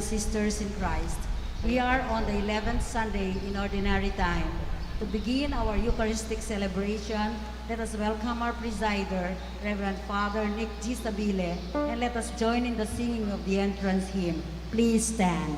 sisters in Christ, we are on the 11th Sunday in Ordinary Time. To begin our Eucharistic celebration, let us welcome our presider, Reverend Father Nick G. Sabile, and let us join in the singing of the entrance hymn. Please stand.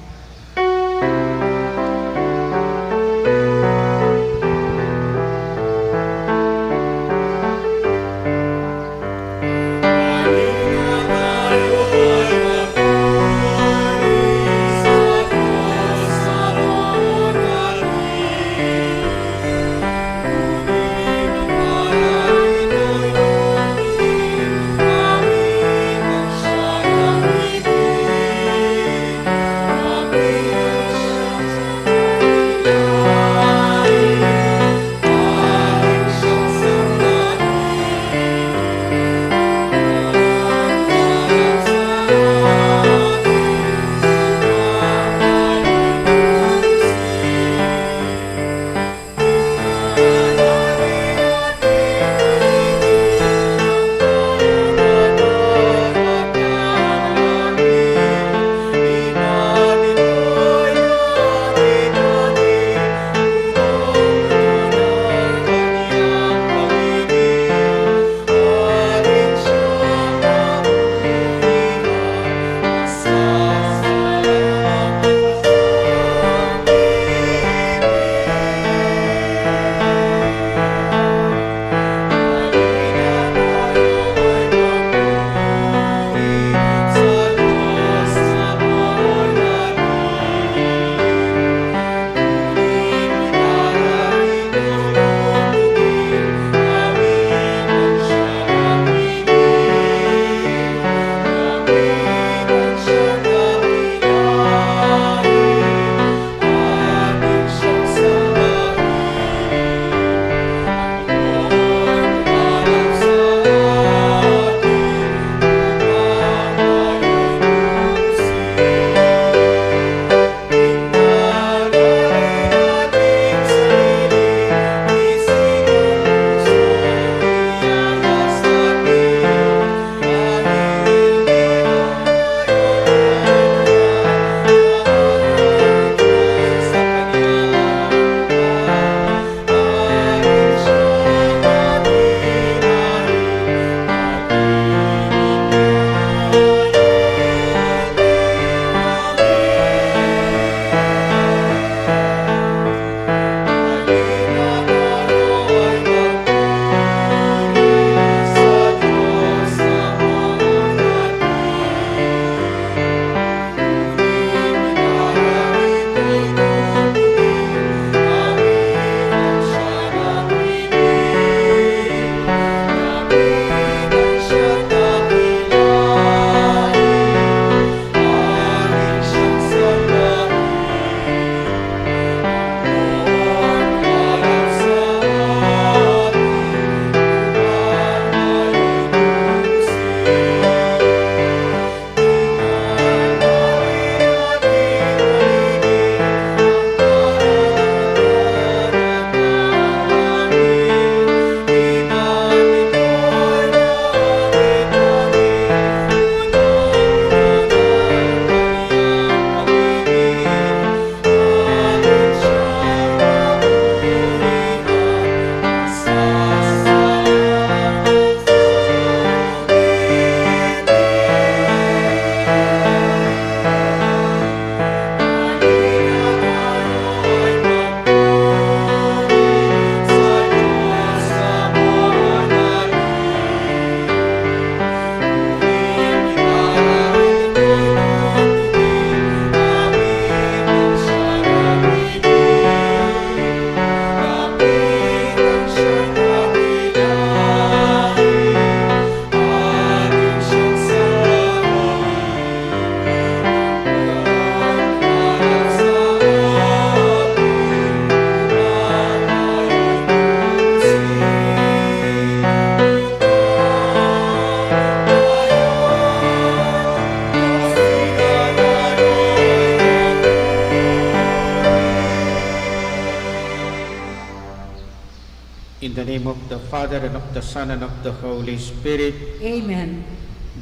In the name of the Father, and of the Son, and of the Holy Spirit. Amen.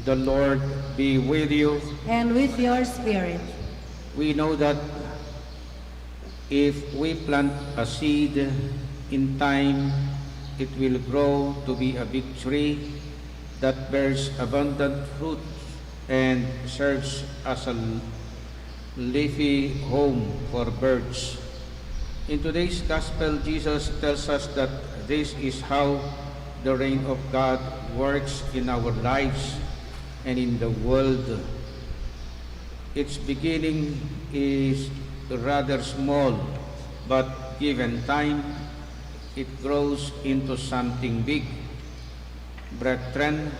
The Lord be with you. And with your spirit. We know that if we plant a seed, in time it will grow to be a big tree that bears abundant fruit and serves as a leafy home for birds. In today's gospel, Jesus tells us that this is how the reign of God works in our lives and in the world. Its beginning is rather small, but given time, it grows into something big. Brethren,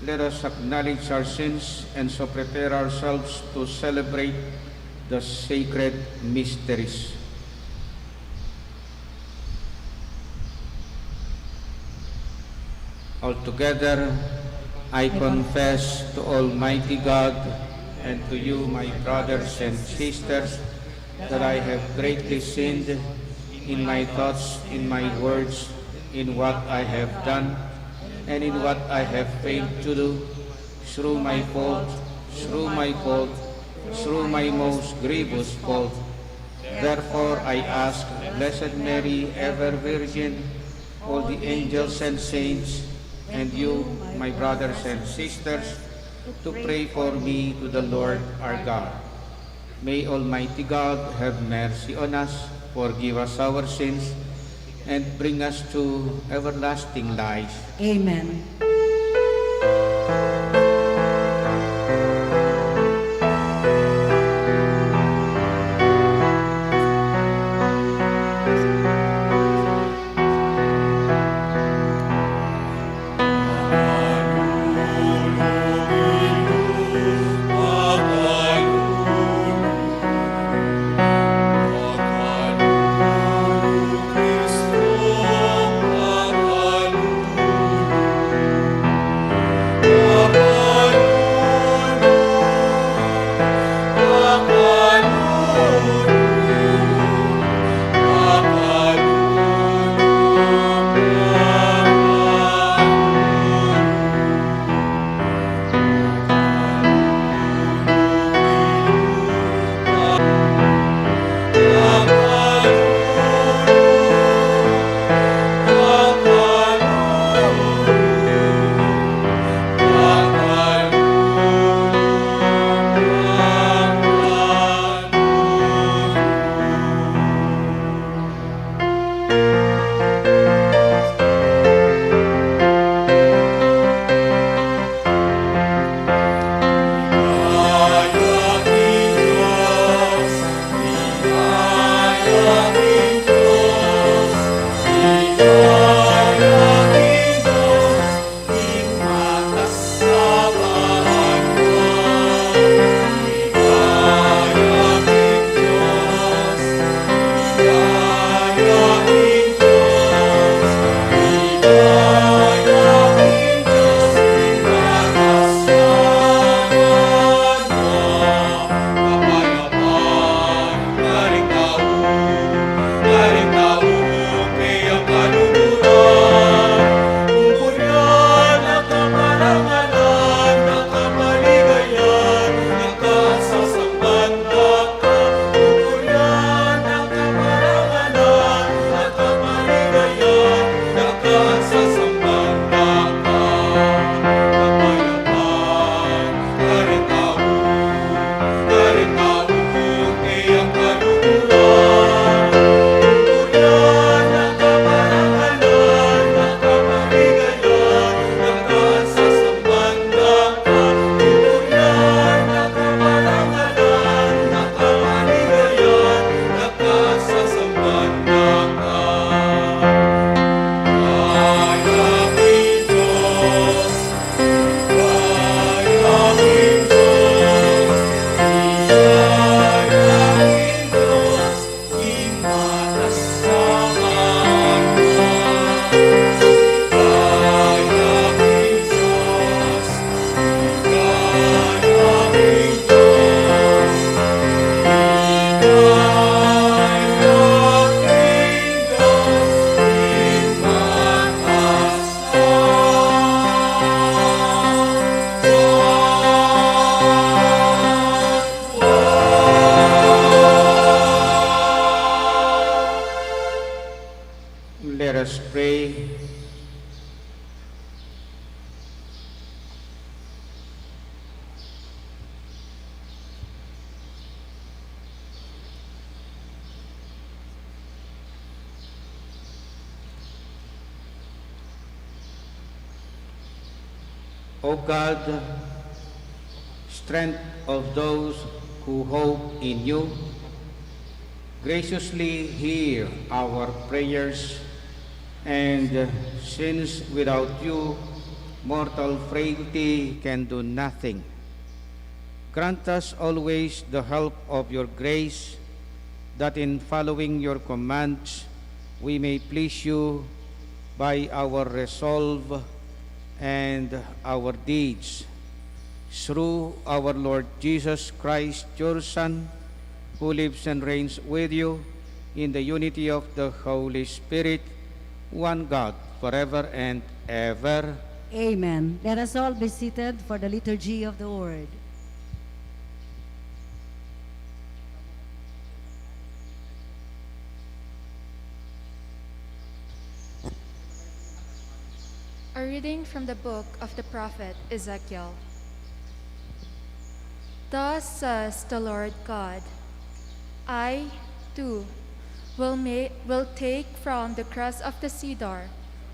let us acknowledge our sins and so prepare ourselves to celebrate the sacred mysteries. Altogether, I confess to Almighty God and to you, my brothers and sisters, that I have greatly sinned in my thoughts, in my words, in what I have done, and in what I have failed to do, through my fault, through my most grievous fault. Therefore I ask Blessed Mary, ever Virgin, all the angels and saints, and you, my brothers and sisters, to pray for me to the Lord our God. May Almighty God have mercy on us, forgive us our sins, and bring us to everlasting life. Amen. Amen. O God, strength of those who hope in you, graciously hear our prayers, and since without you mortal frailty can do nothing, grant us always the help of your grace, that in following your commands we may please you by our resolve and our deeds. Through our Lord Jesus Christ, your Son, who lives and reigns with you in the unity of the Holy Spirit, one God, forever and ever. Amen. Let us all be seated for the liturgy of the word. A reading from the book of the prophet Ezekiel. Thus says the Lord God, I, too, will take from the crest of the cedar,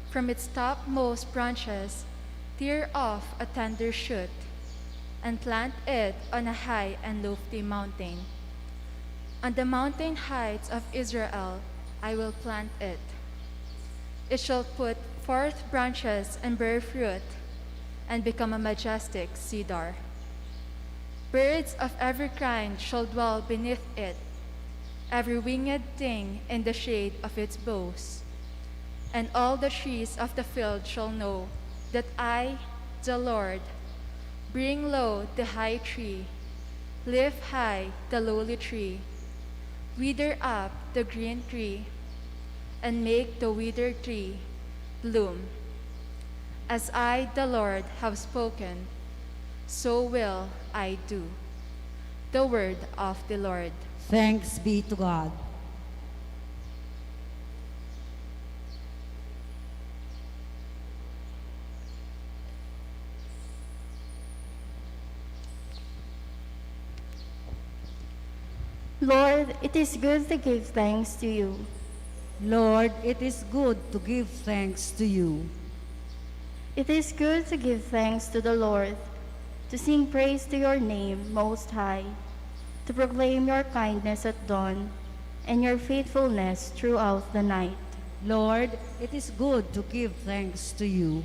from its topmost branches, tear off a tender shoot, and plant it on a high and lofty mountain. On the mountain heights of Israel I will plant it. It shall put forth branches and bear fruit, and become a majestic cedar. Birds of every kind shall dwell beneath it, every winged thing in the shade of its boughs. And all the trees of the field shall know that I, the Lord, bring low the high tree, lift high the lowly tree, wither up the green tree, and make the withered tree bloom. As I, the Lord, have spoken, so will I do. The word of the Lord. Thanks be to God. Lord, it is good to give thanks to you. Lord, it is good to give thanks to you. It is good to give thanks to the Lord, to sing praise to your name, Most High, to proclaim your kindness at dawn and your faithfulness throughout the night. Lord, it is good to give thanks to you.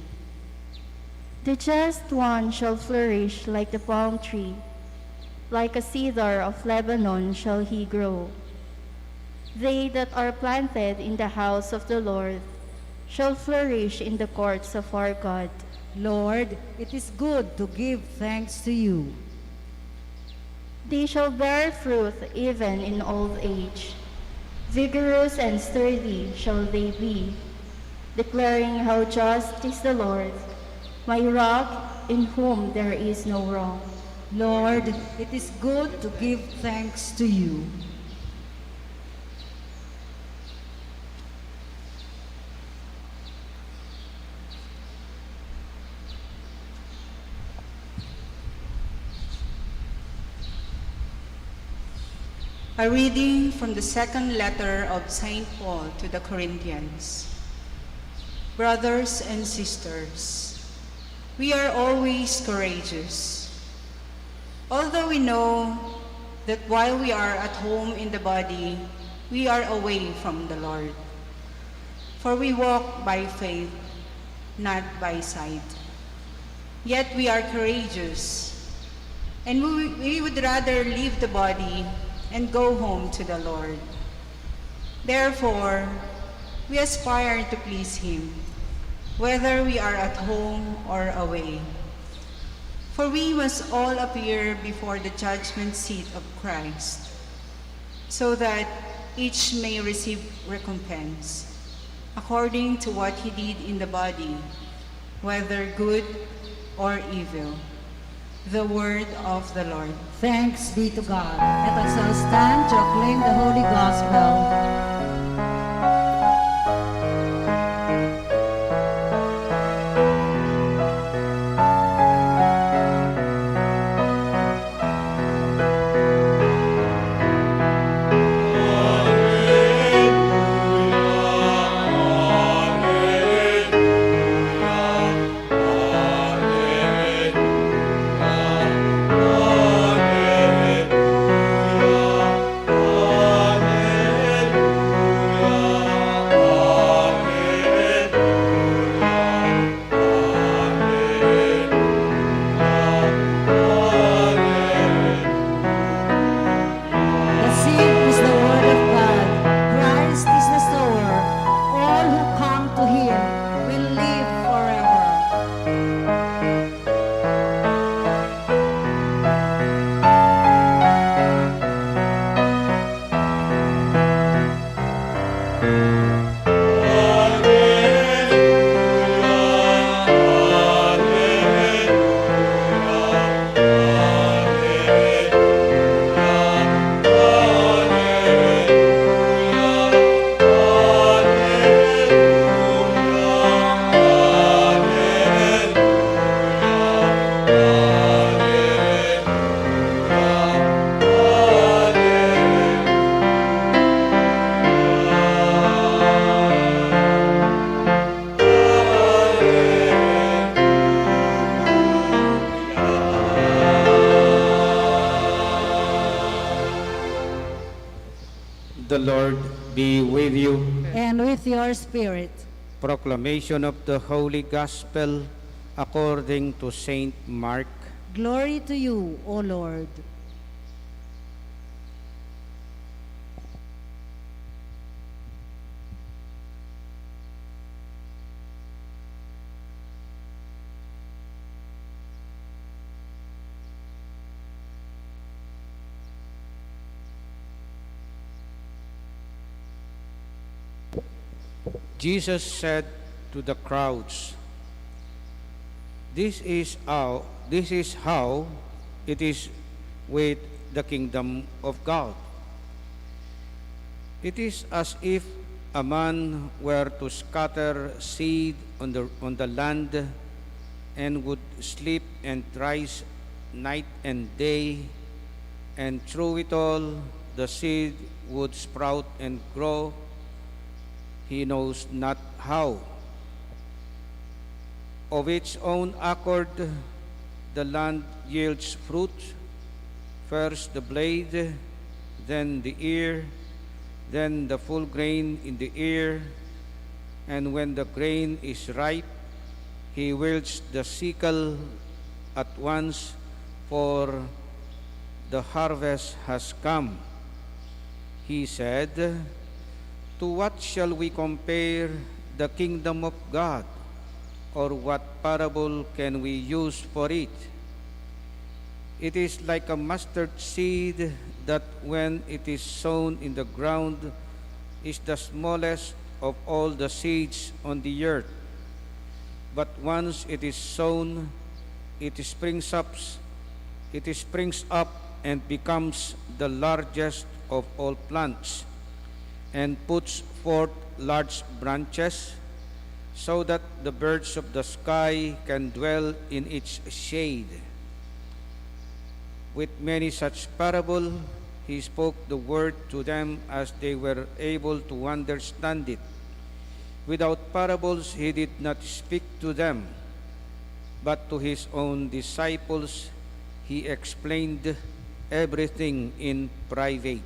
The just one shall flourish like the palm tree, like a cedar of Lebanon shall he grow. They that are planted in the house of the Lord shall flourish in the courts of our God. Lord, it is good to give thanks to you. They shall bear fruit even in old age. Vigorous and sturdy shall they be, declaring how just is the Lord, my rock in whom there is no wrong. Lord, it is good to give thanks to you. A reading from the second letter of St. Paul to the Corinthians. Brothers and sisters, we are always courageous. Although we know that while we are at home in the body, we are away from the Lord. For we walk by faith, not by sight. Yet we are courageous, and we would rather leave the body and go home to the Lord. Therefore, we aspire to please Him, whether we are at home or away. For we must all appear before the judgment seat of Christ, so that each may receive recompense, according to what he did in the body, whether good or evil. The word of the Lord. Thanks be to God. Let us all stand to acclaim the Holy Gospel. The Lord be with you. And with your spirit. Proclamation of the Holy Gospel according to Saint Mark. Glory to you, O Lord. Jesus said to the crowds, This is how it is with the kingdom of God. It is as if a man were to scatter seed on the land and would sleep and rise night and day, and through it all the seed would sprout and grow. He knows not how. Of its own accord, the land yields fruit, first the blade, then the ear, then the full grain in the ear, and when the grain is ripe, he wields the sickle at once, for the harvest has come. He said, To what shall we compare the kingdom of God? Or what parable can we use for it? It is like a mustard seed that when it is sown in the ground is the smallest of all the seeds on the earth. But once it is sown, it springs up and becomes the largest of all plants, and puts forth large branches, so that the birds of the sky can dwell in its shade. With many such parables, he spoke the word to them as they were able to understand it. Without parables, he did not speak to them, but to his own disciples he explained everything in private.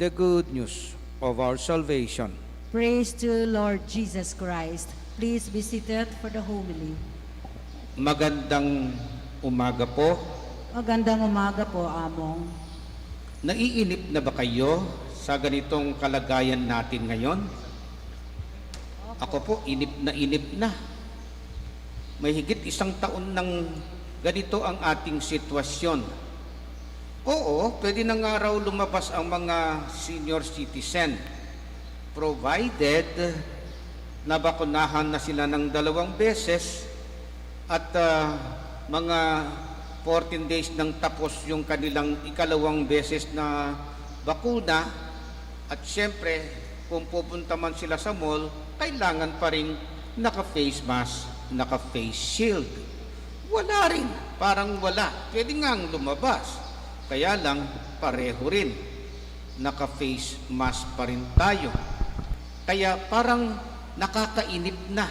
The good news of our salvation. Praise to Lord Jesus Christ. Please be seated for the homily. Magandang umaga po. Magandang umaga po, Among. Naiinip na ba kayo sa ganitong kalagayan natin ngayon? Ako po, inip na. May higit 1 taon nang ganito ang ating sitwasyon. Oo, pwede na nga raw lumabas ang mga senior citizen, provided nabakunahan na sila ng 2 beses at mga 14 days nang tapos yung kanilang 2nd beses na bakuna. At syempre, kung pupunta man sila sa mall, kailangan pa rin naka-face mask, naka-face shield. Wala rin, parang wala. Pwede ngang lumabas. Kaya lang, pareho rin. Naka-face mask pa rin tayo. Kaya parang nakakainip na.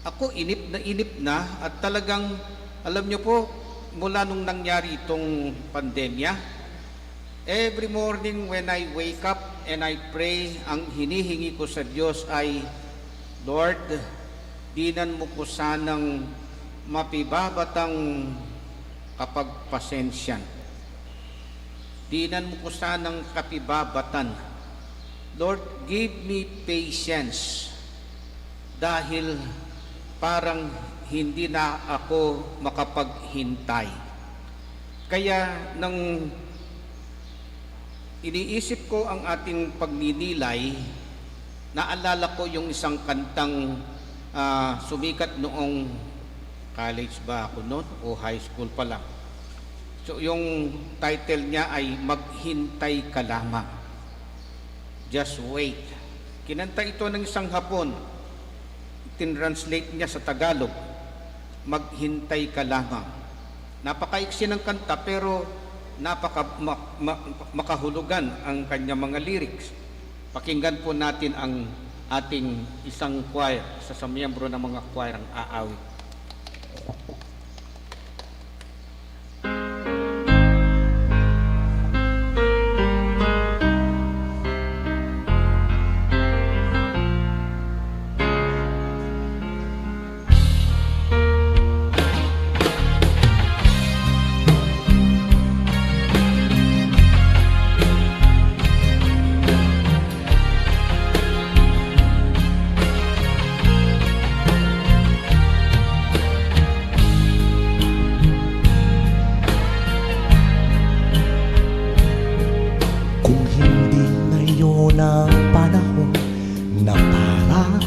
Ako inip na at talagang, alam nyo po, mula nung nangyari itong pandemya, every morning when I wake up and I pray, ang hinihingi ko sa Diyos ay, Lord, dinan mo ko sanang mapibabatang kapagpasensyan. Dinan mo ko sanang kapibabatan. Lord, give me patience dahil parang hindi na ako makapaghintay. Kaya nang iniisip ko ang ating pagninilay, naalala ko yung isang kantang sumikat noong college ba ako noon o high school pa lang. So yung title niya ay Maghintay Ka Lamang. Just wait. Kinanta ito ng isang Hapon. Tinranslate niya sa Tagalog, Maghintay Ka Lamang. Napakaiksi ng kanta pero makahulugan ang kanya mga lyrics. Pakinggan po natin ang ating isang choir, isa sa miyembro ng mga choir ang aawit.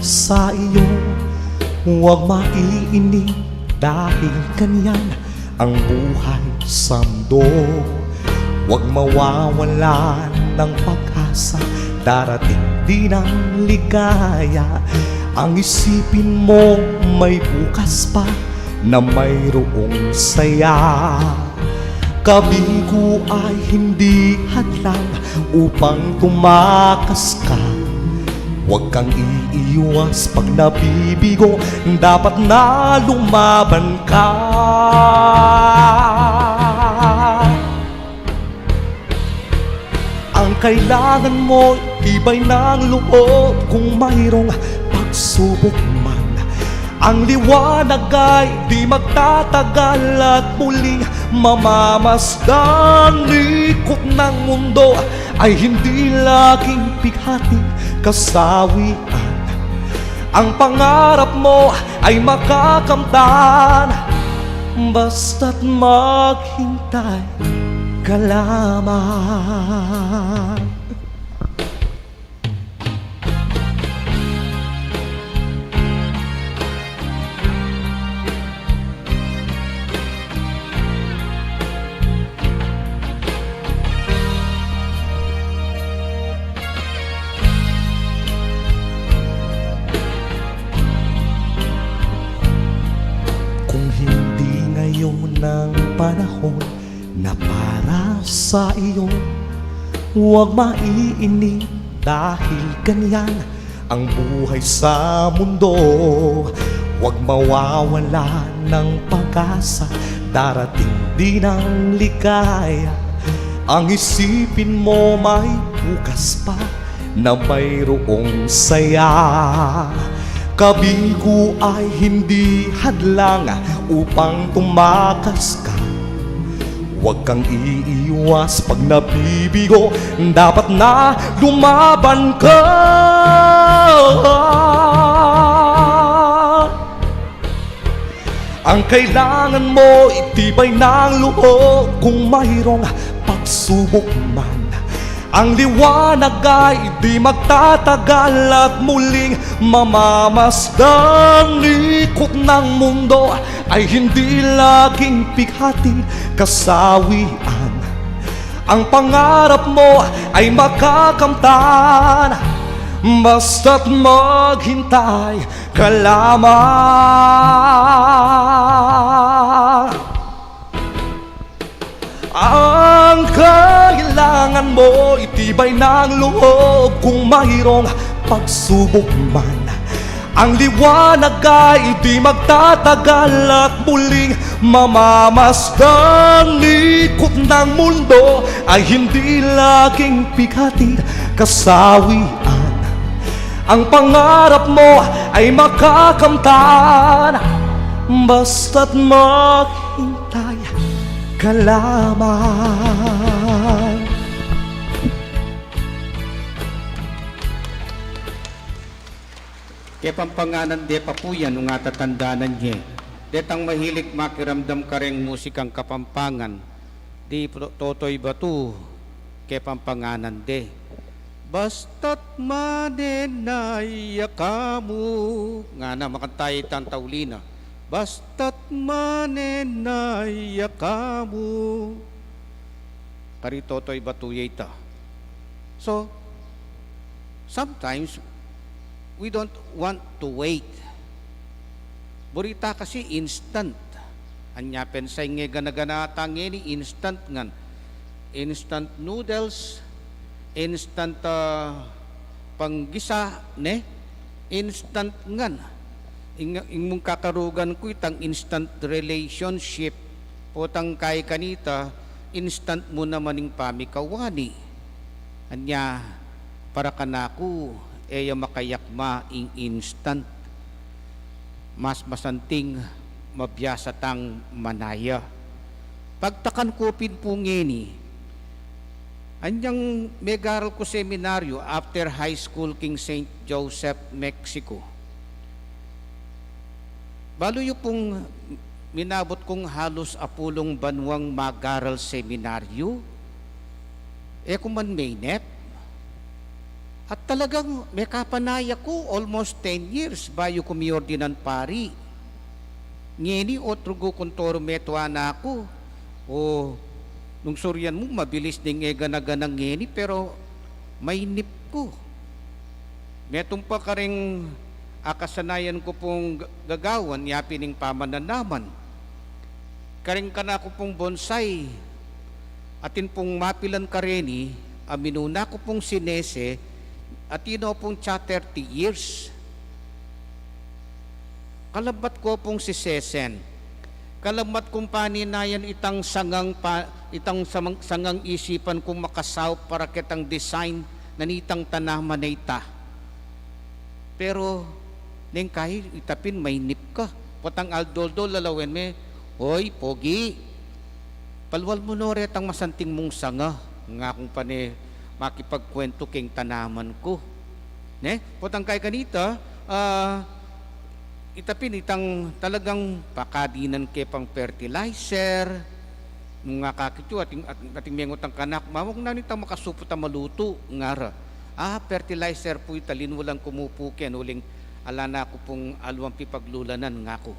Sa iyo, huwag maiinig dahil ganyan ang buhay sa mundo. Huwag mawawalan ng pag-asa, darating din ang ligaya. Ang isipin mo may bukas pa na mayroong saya. Kabigo ay hindi hadlang upang tumakas ka. Huwag kang iiwas pag nabibigo, dapat na lumaban ka. Ang kailangan mo, tibay ng loob kung mayroong pagsubok man. Ang liwanag ay di magtatagal at muling mamamasdan. Likot ng mundo ay hindi laging pighati kasawian. Ang pangarap mo ay makakamtan, basta't maghintay ka lamang. Ng panahon na para sa iyo, huwag maiinig dahil ganyan ang buhay sa mundo. Huwag mawawala ng pag-asa, darating din ang ligaya. Ang isipin mo may bukas pa na mayroong saya. Kabigo ay hindi hadlang upang tumakas ka. Huwag kang iiwas pag nabibigo, dapat na lumaban ka. Ang kailangan mo, itibay ng loob kung mayroong pagsubok man. Ang liwanag ay di magtatagal at muling mamamasdan. Likot ng mundo ay hindi laging pighati kasawian. Ang pangarap mo ay makakamtan, basta't maghintay ka lamang. Ang kailangan mo, itibay ng loob kung mayroong pagsubok man. Ang liwanag ay di magtatagal at muling mamamasdan. Likot ng mundo ay hindi laging pighati kasawian. Ang pangarap mo ay makakamtan, basta't maghintay ka lamang. Kaya pampanganan de pa po yan nung atatandanan niya. Detang mahilig makiramdam ka rin musikang Kapampangan. Di Totoy Batu, ke pampanganan de. Basta't manenaya kamu, nga na makantay tantaulina. Basta't manenaya kamu, karitotoy batuyay ta. So, sometimes, we don't want to wait. Burita kasi instant. Anya pensay nga ganaganata ngeni instant ngan. Instant noodles, instant panggisa, ne? Instant ngan. Mong kakarugan ko itang instant relationship. Potang kay kanita, instant mo namaning pamikawani. Anya, para kanako, eya makayakma ing instant. Mas masanting mabiyasa tang manaya. Pagtakan kupin po ngeni, anyang megaral ko seminaryo after high school King St. Joseph, Mexico. Baloy pong minabot kong halos apulong banwang magaral seminaryo, kuman mainet. At talagang may kapanaya ko almost 10 years bayo kumiordinan pari. Ngeni o trugo kontoro metwa na ako. O nung suryan mo mabilis ding ganaganang ngeni pero may nip ko. Metong pa karing akasanayan ko pong gagawan yapining pamananaman. Karing kana ko pong bonsai atin pong mapilan kareni aminuna ko pong sinese at yun pong 30 years. Kalabat ko pong si Sesen. Kalabat kong paninayan itang sangang isipan kong makasaw para kitang design na nitang tanaman na ita. Pero, neng kahit itapin may nip ka. Potang aldoldo lalawen me, hoy, pogi, palwal mo no retang masanting mong sanga. Nga kung pane makipagkwento king tanaman ko. Ne? Potang kay kanita, itapin itang talagang pakadinan ke pang fertilizer, mga kakityo ating mengot ang kanak, mamang na nitang makasupot ang maluto, ngara. Fertilizer po italin walang kumupukin, uling ala na ako pong alwang pipaglulanan nga ko.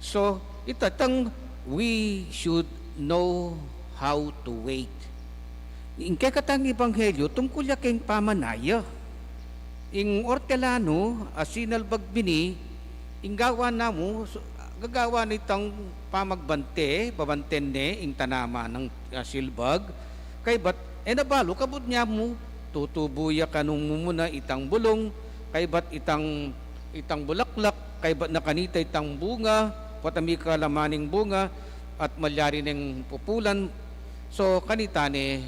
So, itatang we should know how to wait. Ingke katang ebanghelyo tungkol ya keng pamanaya. Ing ortelano, asinal bagbini, inggawa na mo, gagawa nitang pamagbante, babantenne, ing tanama ng silbag, kay bat, nabalo, kabut niya mo, tutubuya kanong mumuna itang bulong, kay bat itang bulaklak, kay bat nakanita itang bunga, patami kalamaning bunga, at malyari ng pupulan, so kanita ni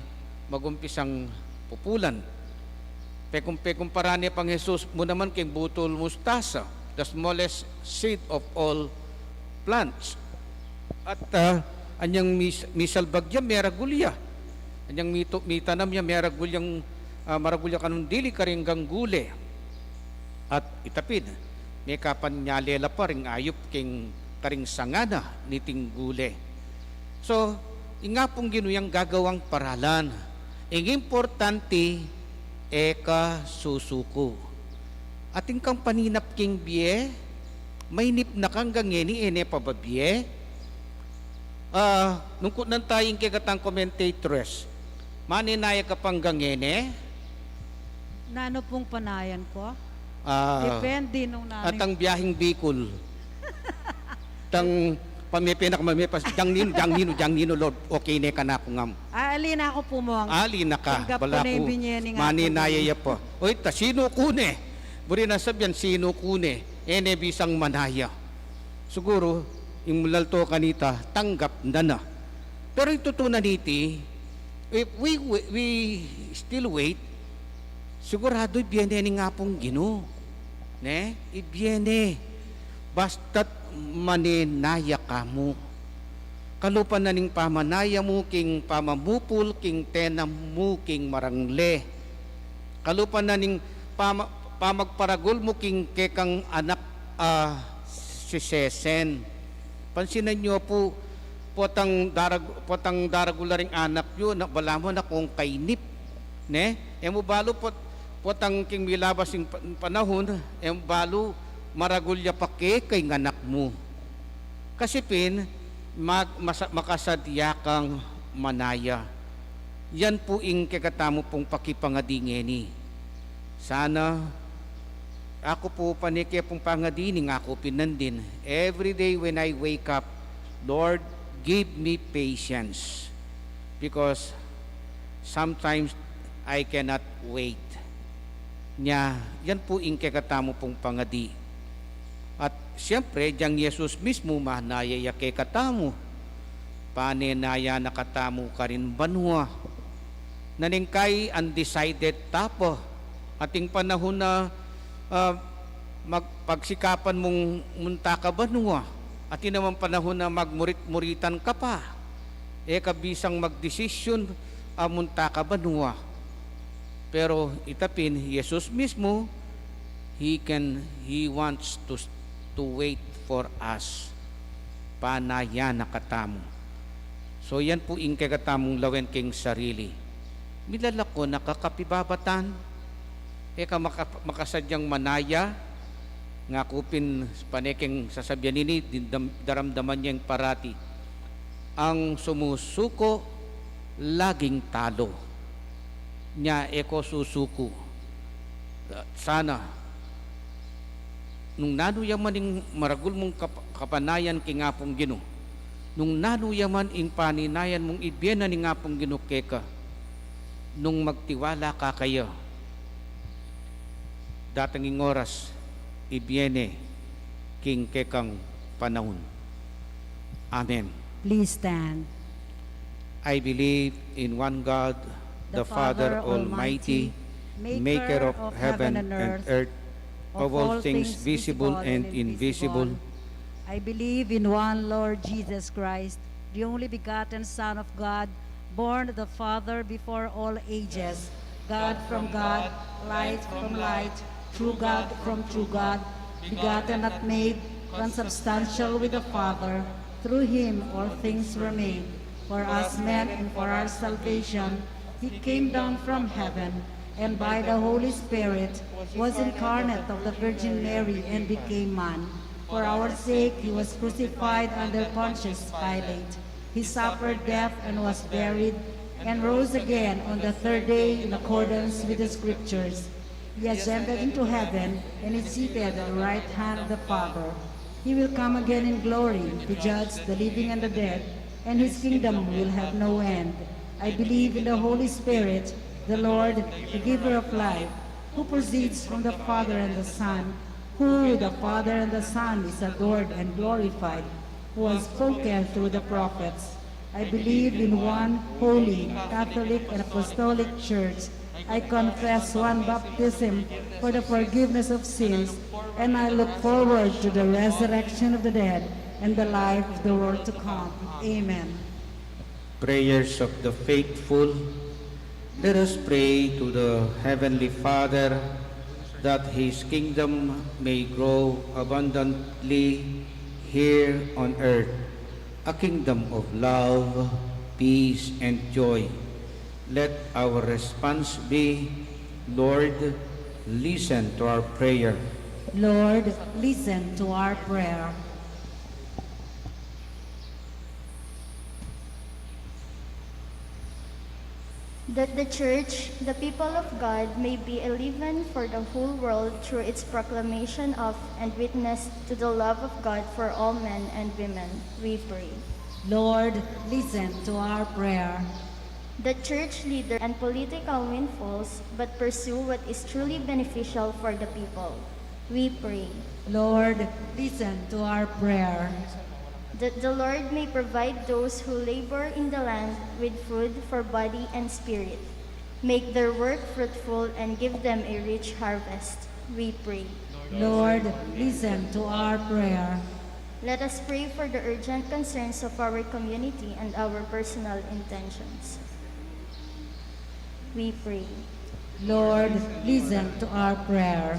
magumpisang pupulan. Pekum parane pang Jesus mo naman kay butol mustasa, the smallest seed of all plants. At anyang misalbagya meragulya. Anyang mitanam niya meragulyang maragulya kanong dili karinggang gule. At itapid, may kapanyalela pa ring ayop king karing sangana niting gule. So, inga pong ginuyang gagawang paralan. Ing importante, eka susuko. Ating kang paninap king biye, may nip na kang gangeni pababiye. Nungkot nang tayong kigatang commentators, maninaya ka pang gangene? Nano pong panayan ko? Depende nung nanay. At ang biyahing Bicol. Tang pamipinak mamipas, jang nino, Lord, okay ne ka na ako ngam. Alina ako po mo ang Na ka, bala ko, maninaya ya po. Oy, sino kune? Buri na sabyan, sino kune? Bisang manaya. Siguro, yung mulalto kanita, tanggap na. Pero ito to na niti, if we still wait, sigurado ibiene ni nga pong Ginoo. Ne? Ibiene. Basta't maninaya ka mo. Kalupan na ning pamanaya mo, king pamamupul, king tenam mo, king marangle. Kalupan na ning pamagparagol mo, king kekang anak si Sesen. Pansinan nyo po, potang daragularing anak yun, na bala mo na kung kainip. Ne? Emo balo potang king milabas yung panahon, emo balo maragulya pa kay nganak mo. Kasi makasadya kang manaya. Yan po ing kagatamo pong pakipangadingeni. Sana ako po paniki pong pangadini nga ako pinandin. Every day when I wake up, Lord, give me patience. Because sometimes I cannot wait. Yan po ing kagatamo pong pangadi. At siyempre, diyang Yesus mismo mahnayaya kay katamo. Panenaya nakatamo ka rin banwa. Naningkay undecided tapo. Ating panahon na magpagsikapan mong munta ka banwa. Ating naman panahon na magmurit-muritan ka pa. Kabisang magdesisyon munta ka banwa. Pero itapin, Yesus mismo, He wants to wait for us. Panaya nakatamo. So yan po ing kagatamong lawen king sarili. Milalak ko nakakapibabatan, makasadyang manaya, nga kupin paneking sasabyan nini, daramdaman niyang parati. Ang sumusuko, laging talo. Nya susuko. Sana, nung nanuyaman ing maragul mong kapanayan king ngapong Gino, nung nanuyaman ing paninayan mong ibyenan ni ngapong Gino keka, nung magtiwala ka kayo, datanging oras, ibyene king kekang panahon. Amen. Please stand. I believe in one God, the Father Almighty, maker of heaven and earth, of all things visible and invisible. I believe in one Lord Jesus Christ, the only begotten Son of God, born of the Father before all ages, God from God, light from light, true God from true God, begotten not made, consubstantial with the Father. Through him all things were made. For us men and for our salvation, he came down from heaven, and by the Holy Spirit was incarnate of the Virgin Mary and became man. For our sake he was crucified under Pontius Pilate. He suffered death and was buried, and rose again on the third day in accordance with the Scriptures. He ascended into heaven and is seated at the right hand of the Father. He will come again in glory to judge the living and the dead, and his kingdom will have no end. I believe in the Holy Spirit, the Lord, the giver of life, who proceeds from the Father and the Son, who with the Father and the Son is adored and glorified, who has spoken through the prophets. I believe in one holy, Catholic, and Apostolic Church. I confess one baptism for the forgiveness of sins, and I look forward to the resurrection of the dead and the life of the world to come. Amen. Prayers of the faithful. Let us pray to the Heavenly Father that His kingdom may grow abundantly here on earth, a kingdom of love, peace, and joy. Let our response be, Lord, listen to our prayer. Lord, listen to our prayer. That the Church, the people of God, may be a leaven for the whole world through its proclamation of and witness to the love of God for all men and women, we pray. Lord, listen to our prayer. The church leader and political windfalls, but pursue what is truly beneficial for the people, we pray. Lord, listen to our prayer. That the Lord may provide those who labor in the land with food for body and spirit, make their work fruitful, and give them a rich harvest, we pray. Lord, listen to our prayer. Let us pray for the urgent concerns of our community and our personal intentions. We pray. Lord, listen to our prayer.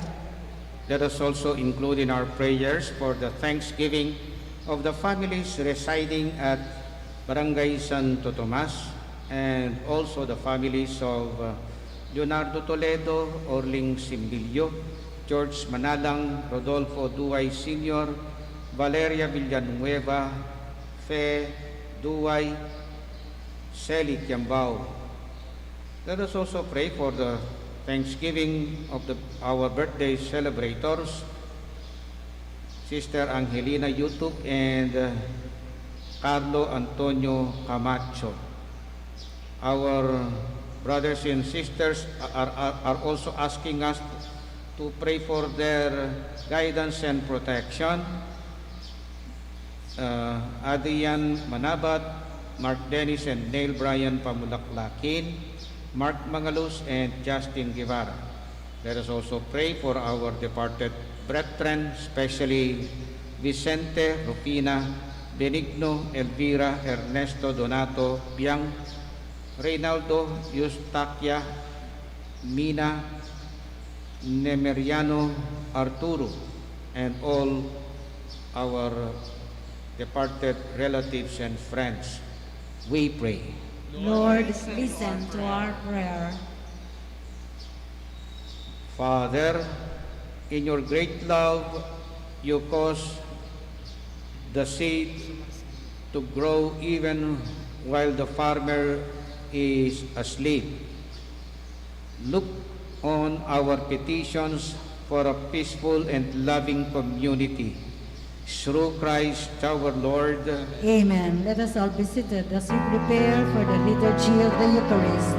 Let us also include in our prayers for the thanksgiving of the families residing at Barangay Santo Tomas, and also the families of Leonardo Toledo, Orling Simbilio, George Manalang, Rodolfo Duay Sr., Valeria Villanueva, Fe Duay, Sally Kiambao. Let us also pray for the Thanksgiving of our birthday celebrators, Sister Angelina Yutub and Carlo Antonio Camacho. Our brothers and sisters are also asking us to pray for their guidance and protection. Adrian Manabat, Mark Dennis and Neil Bryan Pamulaklakin, Mark Mangalus and Justin Guevara. Let us also pray for our departed brethren, especially Vicente, Rufina, Benigno, Elvira, Ernesto, Donato, Biang, Reynaldo, Eustaquia, Mina, Nemeriano, Arturo, and all our departed relatives and friends. We pray. Lord, listen to our prayer. Father, in your great love, you cause the seed to grow even while the farmer is asleep. Look on our petitions for a peaceful and loving community. Through Christ our Lord. Amen. Let us all be seated as we prepare for the liturgy of the Eucharist.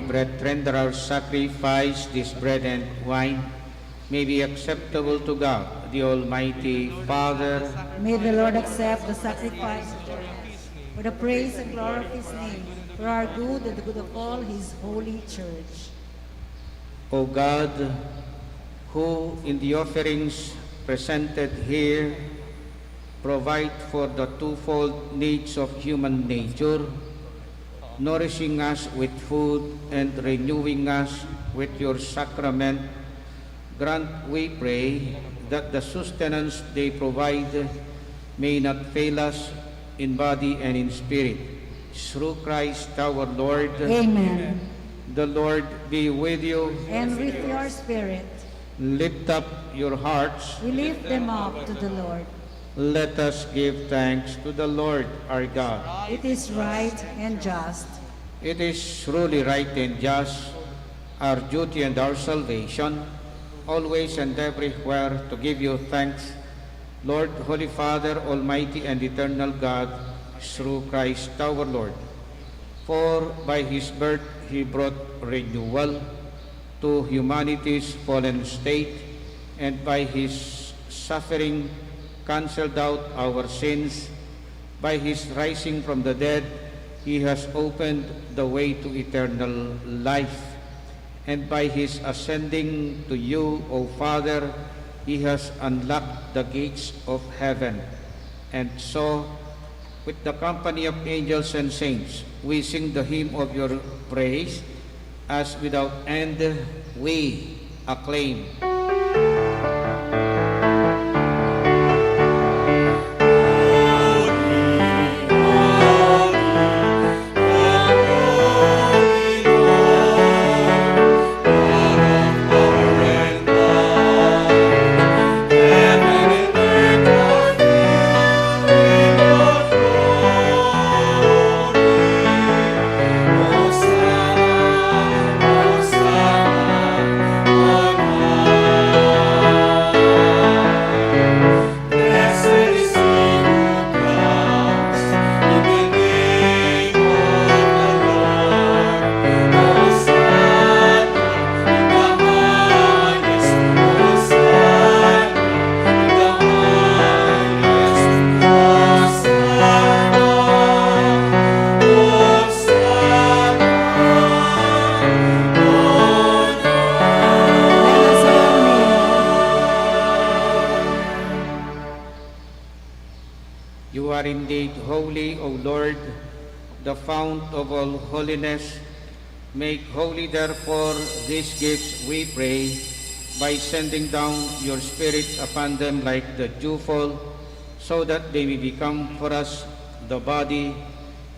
Brethren, that our sacrifice, this bread and wine, may be acceptable to God, the Almighty Father. May the Lord accept the sacrifice for the praise and glory of His name, for our good and the good of all His holy church. O God, who in the offerings presented here provide for the twofold needs of human nature, nourishing us with food and renewing us with your sacrament. Grant, we pray, that the sustenance they provide may not fail us in body and in spirit. Through Christ our Lord. Amen. The Lord be with you. And with your spirit, Lift up your hearts. we lift them up to the Lord. Let us give thanks to the Lord our God. It is right and just. It is truly right and just, our duty and our salvation, always and everywhere to give you thanks, Lord, Holy Father, Almighty and Eternal God, through Christ our Lord. For by his birth he brought renewal to humanity's fallen state, and by his suffering canceled out our sins. By his rising from the dead, he has opened the way to eternal life. And by his ascending to you, O Father, he has unlocked the gates of heaven. And so, with the company of angels and saints, we sing the hymn of your praise, as without end we acclaim. You are indeed holy, O Lord, the fount of all holiness. Make holy, therefore, these gifts, we pray, by sending down your Spirit upon them like the dewfall, so that they may become for us the body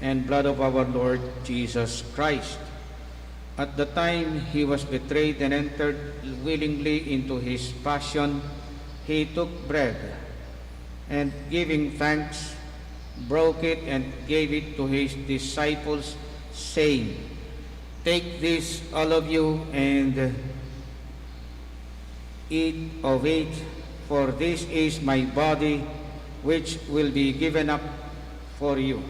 and blood of our Lord Jesus Christ. At the time he was betrayed and entered willingly into his passion, he took bread, and giving thanks, broke it and gave it to his disciples, saying, "Take this, all of you, and eat of it, for this is my body, which will be given up for you."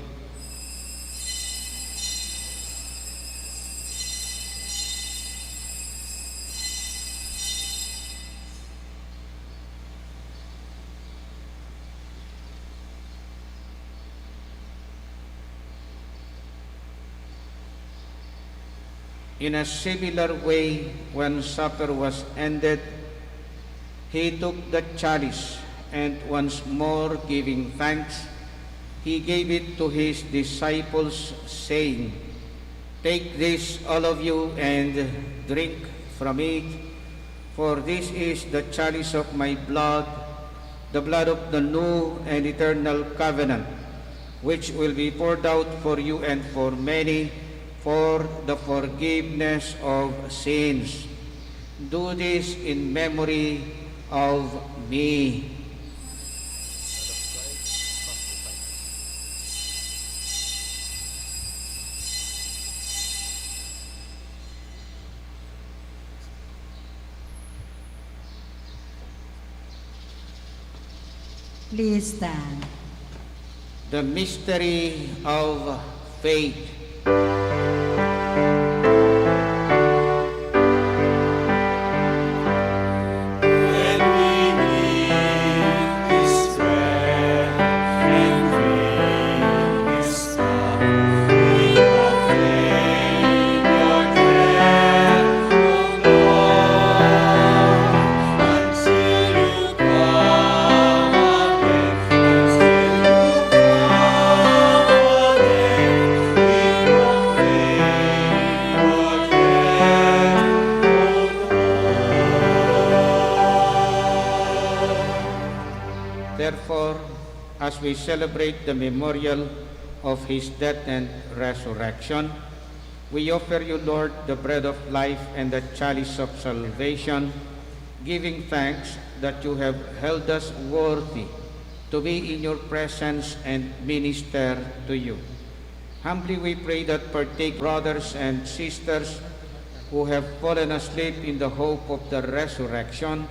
In a similar way, when supper was ended, he took the chalice, and once more giving thanks, he gave it to his disciples, saying, "Take this, all of you, and drink from it, for this is the chalice of my blood, the blood of the new and eternal covenant, which will be poured out for you and for many, for the forgiveness of sins. Do this in memory of me." Please stand. The mystery of faith. Until you come. we celebrate the memorial of his death and resurrection, we offer you, Lord, the bread of life and the chalice of salvation, giving thanks that you have held us worthy to be in your presence and minister to you. Humbly we pray that partake brothers and sisters who have fallen asleep in the hope of the resurrection,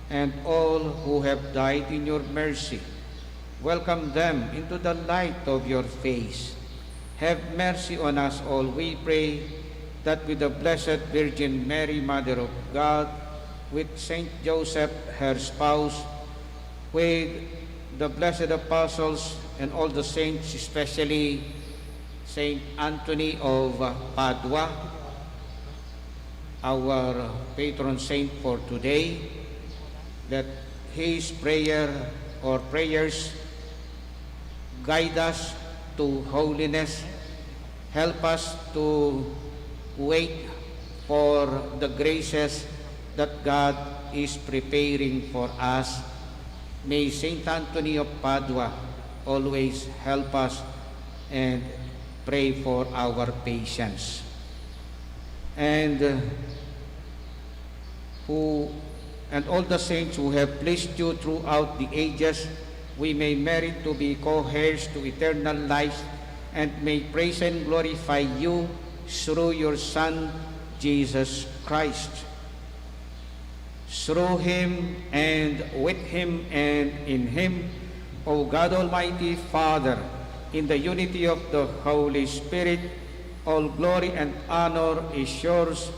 and all who have died in your mercy. Welcome them into the light of your face. Have mercy on us all, we pray, that with the Blessed Virgin Mary, Mother of God, with Saint Joseph, her spouse, with the blessed apostles and all the saints, especially Saint Anthony of Padua, our patron saint for today, that his prayer or prayers guide us to holiness, help us to wait for the graces that God is preparing for us. May Saint Anthony of Padua always help us and pray for our patience. And all the saints who have pleased you throughout the ages, we may merit to be co-heirs to eternal life, and may praise and glorify you through your Son, Jesus Christ. Through him and with him and in him, O God Almighty Father, in the unity of the Holy Spirit, all glory and honor is yours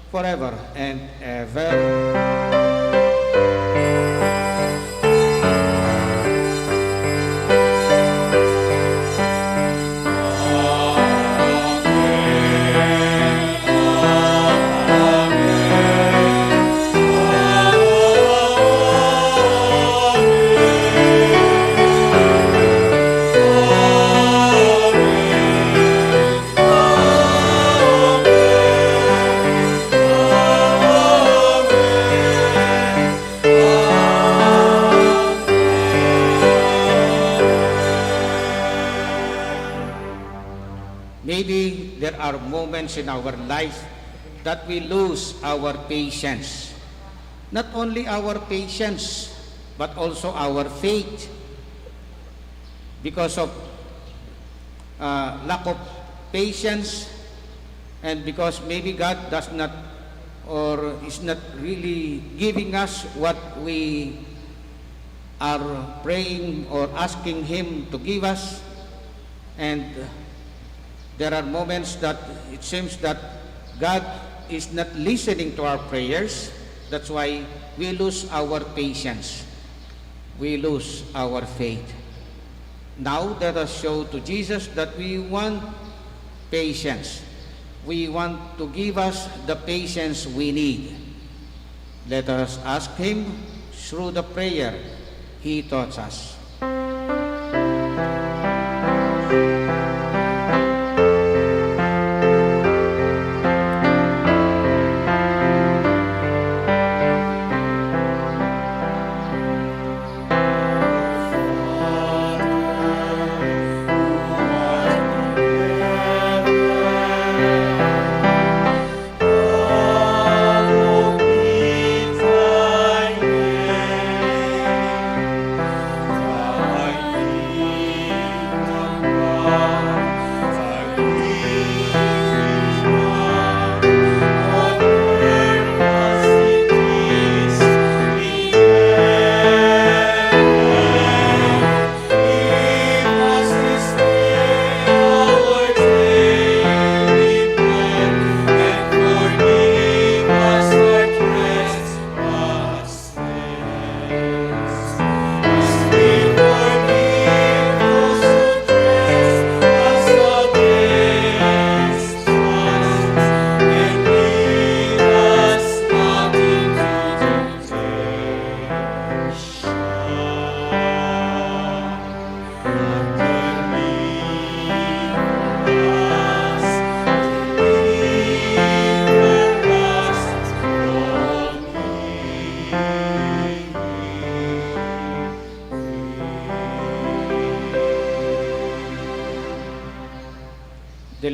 forever and ever. Maybe there are moments in our life that we lose our patience. Not only our patience, but also our faith. Because of lack of patience, and because maybe God does not or is not really giving us what we are praying or asking Him to give us, and there are moments that it seems that God is not listening to our prayers. That's why we lose our patience. We lose our faith. Now let us show to Jesus that we want patience. We want to give us the patience we need. Let us ask Him through the prayer He taught us.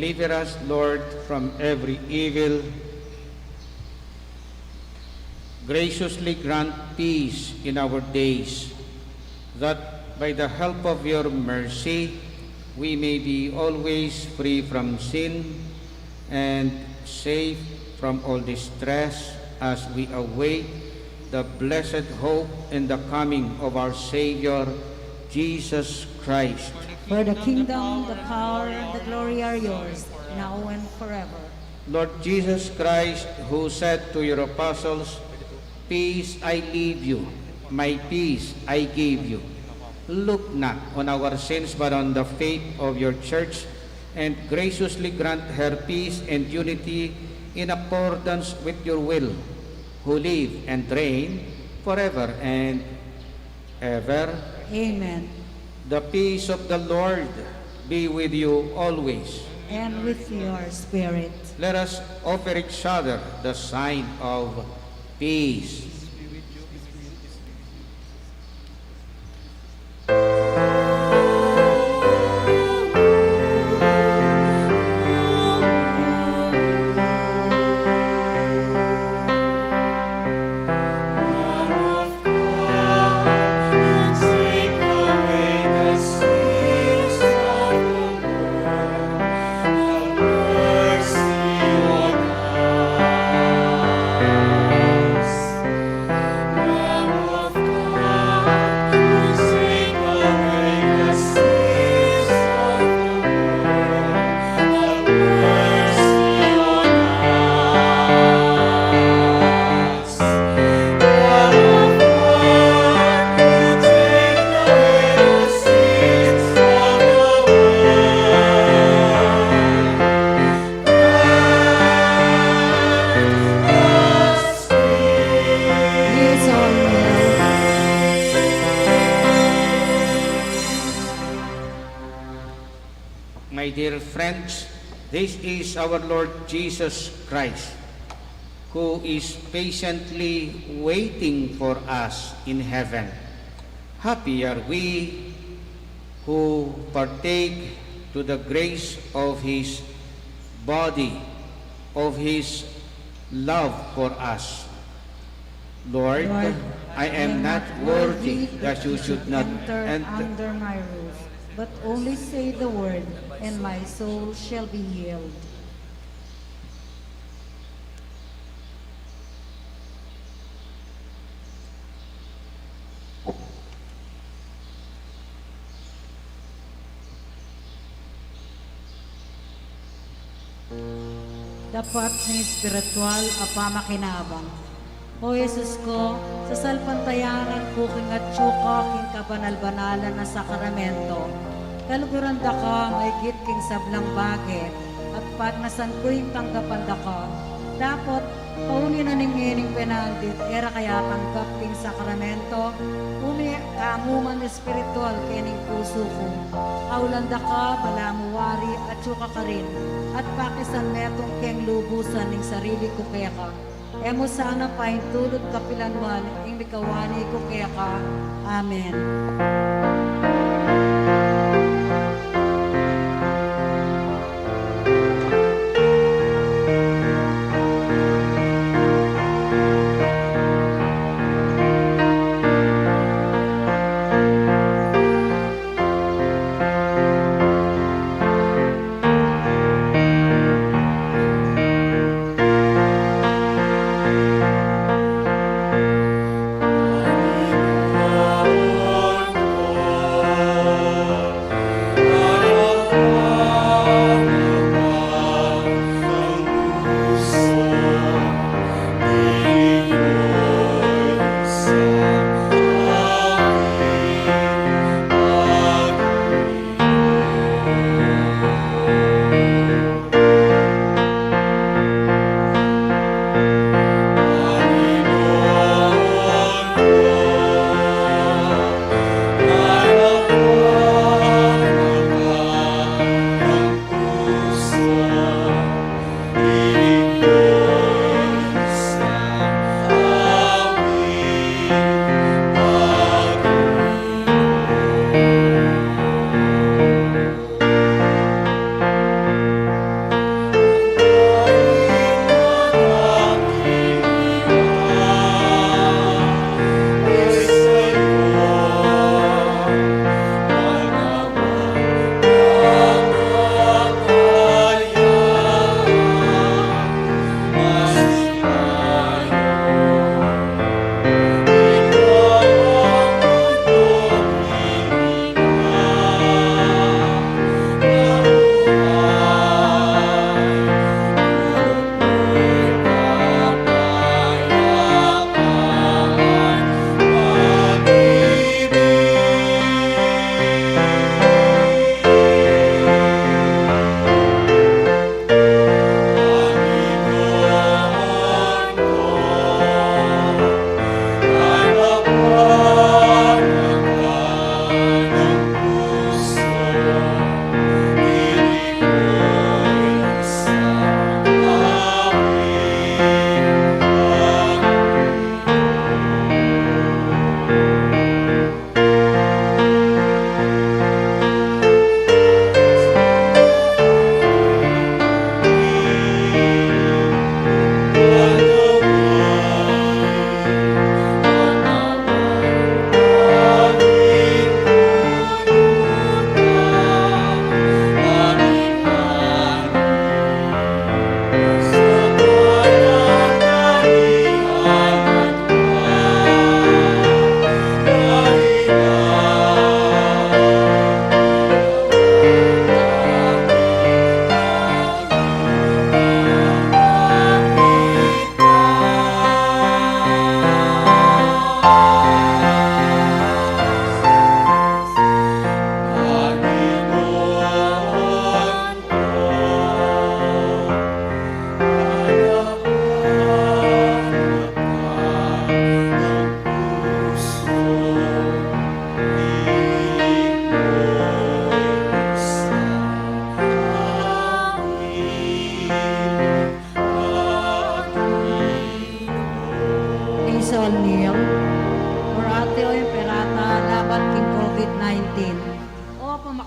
Deliver us, Lord, from every evil. Graciously grant peace in our days, that by the help of your mercy, we may be always free from sin and safe from all distress as we await the blessed hope and the coming of our Savior, Jesus Christ. For the kingdom, the power, and the glory are yours, now and forever. Lord Jesus Christ, who said to your apostles, "Peace I leave you, my peace I give you," look not on our sins but on the faith of your church, and graciously grant her peace and unity in accordance with your will, who live and reign forever and ever. Amen. The peace of the Lord be with you always. And with your spirit. Let us offer each other the sign of peace. My dear friends, this is our Lord Jesus Christ, who is patiently waiting for us in heaven. Happy are we who partake to the grace of His body, of His love for us. Lord, I am not worthy that you should not enter under my roof, but only say the word, and my soul shall be healed. Dapat ng espiritual apamakinabang. O Jesus ko, sa salpantayanan kuking at tsuka king kabanal-banalan na sakramento, kaluguran da ka maigit king sablang bage, at pag nasan ko'y tanggapan da ka, dapat pauni na ning penaldit, era kaya tanggap king sakramento, umi kaamuman espiritual kening puso ko. Aulanda ka, balamuwari at tsuka ka rin, at pakisan metong keng lubusan ning sarili ko kaya ka. Emo sana paing tulad kapilanwan, ing mikawani ko kaya ka. Amen.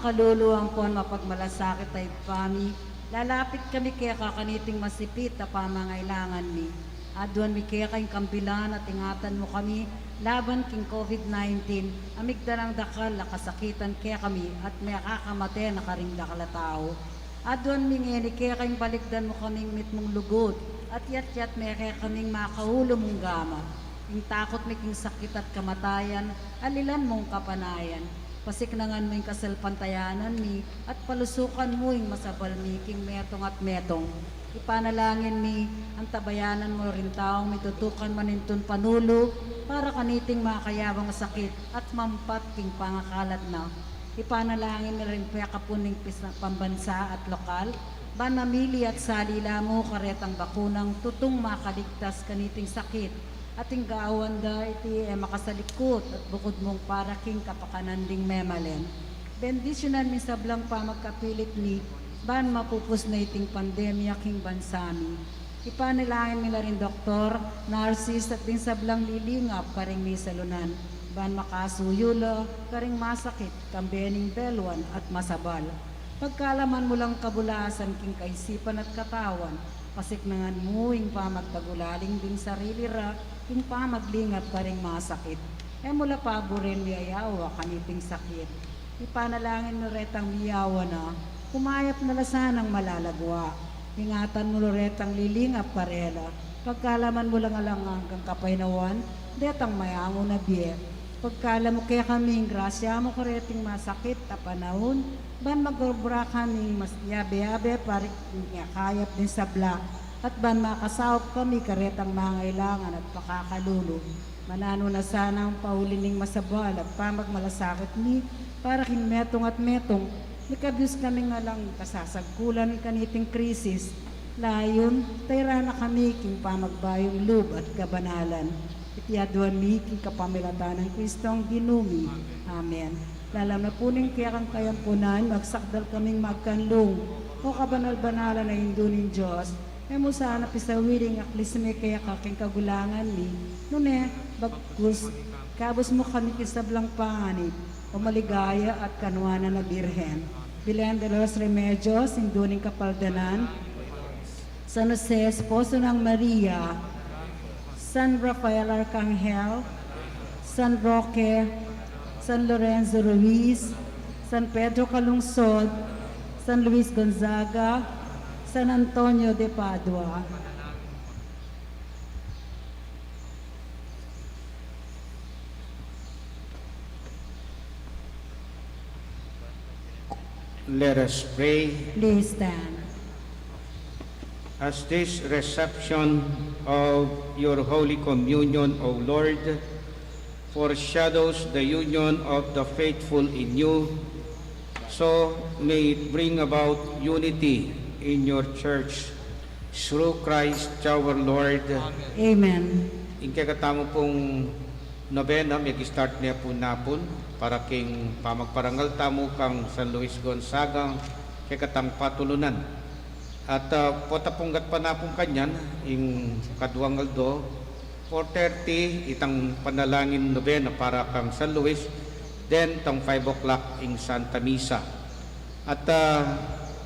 kaluluwang po mapagmalasakit ay pami, lalapit kami kaya kakaniting masipit na pamangailangan mi. Adwan mi kaya kayong kampilan at ingatan mo kami laban king COVID-19, amigdarang dakal nakasakitan kaya kami at may kakamate na karing dakal na tao. Adwan mi ngeni kaya kayong balikdan mo kaming mitmong lugod at yat-yat may kaya kaming makaulo mong gama. Yung takot may king sakit at kamatayan, alilan mong kapanayan. Pasiknangan mo yung kasalpantayanan mi at palusukan mo yung masabal mi king metong at metong. Ipanalangin mi ang tabayanan mo rin taong mitutukan manintun panulo para kaniting makayabang sakit at mampat king pangakalat na. Ipanalangin mi rin pakapuning pambansa at lokal, banamili at salila mo karetang bakunang tutong makaligtas kaniting sakit. Ating gaawan da iti makasalikot at bukod mong para king kapakanan ding memalen. Bendisyonan mi sablang pamagkapilit ni ban mapupus na iting pandemya king bansami. Ipanalangin nila rin doktor, nurses at din sablang lilingap karing mi salunan. Ban makasuyula, karing masakit, kambening belwan at masabal. Pagkalaman mo lang kabulasan king kaisipan at katawan, pasiknangan mo yung pamagtagulaling ding sarili ra, yung pamaglingap ka ring masakit. Mula paborin miyayawa kaniting sakit. Ipanalangin mo retang miyawa na, kumayap na lasanang malalagwa. Ingatan mo retang lilingap karela. Pagkalaman mo lang alang hanggang kapaynawan, detang mayango na biye. Pagkala mo kaya kaming grasya mo kareting masakit na panahon, ban magobra kaming mas yabe-yabe parik kayap din sabla, at ban makasawap kami karetang mangailangan at pakakalulo. Manano na sana ang paulining masabal at pamagmalasakit ni para king metong at metong, likabiyos kami nga lang kasasagkulan kaniting krisis. Layon, tayra na kami king pamagbayong lub at kabanalan. Itiyaduan mi king kapamilatan ng Kristong ginumi. Amen. Lalam na puning kaya kang kayampunan, magsakdal kaming magkanlong o kabanal-banalan na indunin Diyos. Mo sana pisawiring aklisme kaya kaking kagulangan ni. Nune, bagkus, kabos mo kami kisablang panganib, o maligaya at kanwana na birhen. Bilan de los Remedios, induning kapaldanan, San Jose, esposo ng Maria, San Rafael Arcangel, San Roque, San Lorenzo Ruiz, San Pedro Calungsod, San Luis Gonzaga, San Antonio de Padua. Let us pray. Please stand. As this reception of your Holy Communion, O Lord, foreshadows the union of the faithful in you, so may it bring about unity in your church through Christ our Lord. Amen. Ingkay katamo pong nobena, may start niya po napon para king pamagparangal tamo kang San Luis Gonzaga kay katang patulunan. At potapunggat pa na pong kanyan, ing kaduang aldo, 4:30, itang panalangin nobena para kang San Luis, then tang 5 o'clock ing Santa Misa. At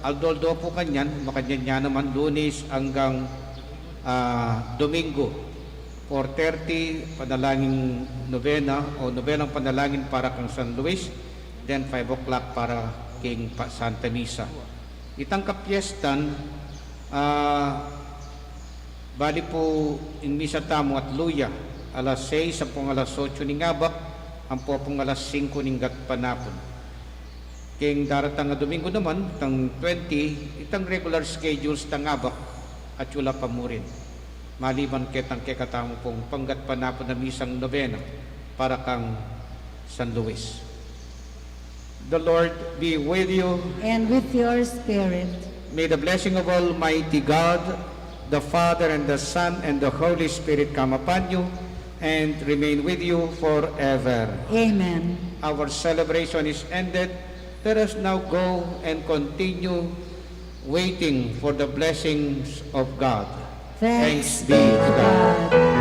aldo po kanyan, makanyan niya naman Lunes hanggang Domingo, 4:30, panalangin nobena o nobenang panalangin para kang San Luis, then 5 o'clock para king Santa Misa. Itang kapiestan, bali po in misa tamo at luya, alas 6, ang pong alas 8 ning abak, ang po pong alas 5 ning gatpanapon. King daratang nga Domingo naman, tang 20, itang regular schedules tang abak at yula pa mo rin. Maliban ketang kekatamo pong panggatpanapon na misang nobena para kang San Luis. The Lord be with you. And with your spirit. May the blessing of Almighty God, the Father and the Son and the Holy Spirit come upon you and remain with you forever. Amen. Our celebration is ended. Let us now go and continue waiting for the blessings of God. Thanks be to God.